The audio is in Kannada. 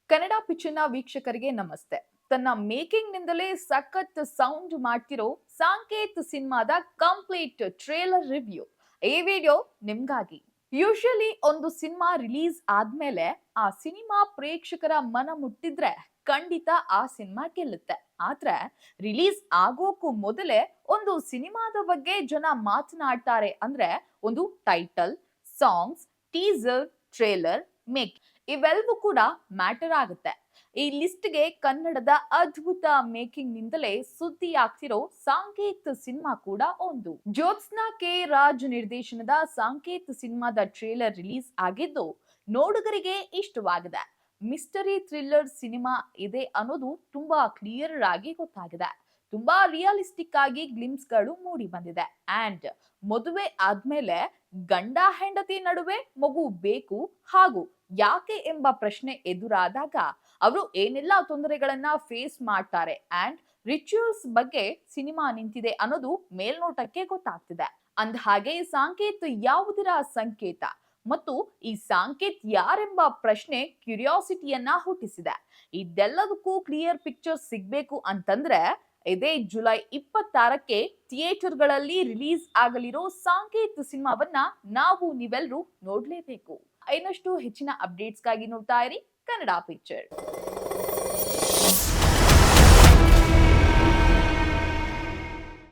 ಕನ್ನಡ ಪಿಕ್ಚರ್ನ ವೀಕ್ಷಕರಿಗೆ ನಮಸ್ತೆ. ತನ್ನ ಮೇಕಿಂಗ್ ನಿಂದಲೇ ಸಖತ್ ಸೌಂಡ್ ಮಾಡ್ತಿರೋ ಸಾಂಕೇತ್ ಸಿನಿಮಾದ ಕಂಪ್ಲೀಟ್ ಟ್ರೇಲರ್ ರಿವ್ಯೂ ಈ ವಿಡಿಯೋ ನಿಮ್ಗಾಗಿ. ಯೂಶಲಿ ಒಂದು ಸಿನಿಮಾ ರಿಲೀಸ್ ಆದ್ಮೇಲೆ ಆ ಸಿನಿಮಾ ಪ್ರೇಕ್ಷಕರ ಮನ ಮುಟ್ಟಿದ್ರೆ ಖಂಡಿತ ಆ ಸಿನಿಮಾ ಗೆಲ್ಲುತ್ತೆ. ಆದ್ರೆ ರಿಲೀಸ್ ಆಗೋಕ್ಕೂ ಮೊದಲೇ ಒಂದು ಸಿನಿಮಾದ ಬಗ್ಗೆ ಜನ ಮಾತನಾಡ್ತಾರೆ ಅಂದ್ರೆ ಒಂದು title, songs, teaser, trailer, make ಇವೆಲ್ಲವೂ ಕೂಡ ಮ್ಯಾಟರ್ ಆಗುತ್ತೆ. ಈ ಲಿಸ್ಟ್‌ಗೆ ಕನ್ನಡದ ಅದ್ಭುತ ಮೇಕಿಂಗ್ ನಿಂದಲೇ ಸುದ್ದಿ ಆಗ್ತಿರೋ ಸಾಂಕೇತ್ ಸಿನಿಮಾ ಕೂಡ ಒಂದು. ಜ್ಯೋತ್ಸ್ನಾ ಕೆ ರಾಜ್ ನಿರ್ದೇಶನದ ಸಾಂಕೇತ್ ಸಿನಿಮಾದ ಟ್ರೇಲರ್ ರಿಲೀಸ್ ಆಗಿದ್ದು ನೋಡುಗರಿಗೆ ಇಷ್ಟವಾಗಿದೆ. ಮಿಸ್ಟರಿ ಥ್ರಿಲ್ಲರ್ ಸಿನಿಮಾ ಇದೆ ಅನ್ನೋದು ತುಂಬಾ ಕ್ಲಿಯರ್ ಆಗಿ ಗೊತ್ತಾಗಿದೆ. ತುಂಬಾ ರಿಯಲಿಸ್ಟಿಕ್ ಆಗಿ ಗ್ಲಿಮ್ಸ್‌ಗಳು ಮೂಡಿ ಬಂದಿದೆ. ಅಂಡ್ ಮದುವೆ ಆದ್ಮೇಲೆ ಗಂಡ ಹೆಂಡತಿ ನಡುವೆ ಮಗು ಬೇಕು ಹಾಗೂ ಯಾಕೆ ಎಂಬ ಪ್ರಶ್ನೆ ಎದುರಾದಾಗ ಅವರು ಏನೆಲ್ಲ ತೊಂದರೆಗಳನ್ನ ಫೇಸ್ ಮಾಡ್ತಾರೆ ಅಂಡ್ ರಿಚುವಲ್ಸ್ ಬಗ್ಗೆ ಸಿನಿಮಾ ನಿಂತಿದೆ ಅನ್ನೋದು ಮೇಲ್ನೋಟಕ್ಕೆ ಗೊತ್ತಾಗ್ತಿದೆ. ಅಂದ ಹಾಗೆ ಸಾಂಕೇತ್ ಯಾವುದರ ಸಂಕೇತ ಮತ್ತು ಈ ಸಾಂಕೇತ್ ಯಾರೆಂಬ ಪ್ರಶ್ನೆ ಕ್ಯೂರಿಯಾಸಿಟಿಯನ್ನ ಹುಟ್ಟಿಸಿದೆ. ಇದೆಲ್ಲದಕ್ಕೂ ಕ್ಲಿಯರ್ ಪಿಕ್ಚರ್ ಸಿಗ್ಬೇಕು ಅಂತಂದ್ರೆ ಇದೇ ಜುಲೈ 26ಕ್ಕೆ ಥಿಯೇಟರ್ಗಳಲ್ಲಿ ರಿಲೀಸ್ ಆಗಲಿರೋ ಸಾಂಕೇತ್ ಸಿನಿಮಾವನ್ನ ನೀವೆಲ್ಲರೂ ನೋಡ್ಲೇಬೇಕು. ಇನ್ನಷ್ಟು ಹೆಚ್ಚಿನ ಅಪ್ಡೇಟ್ಸ್ಗಾಗಿ ನೋಡ್ತಾ ಇರಿ ಕನ್ನಡ ಪಿಕ್ಚರ್.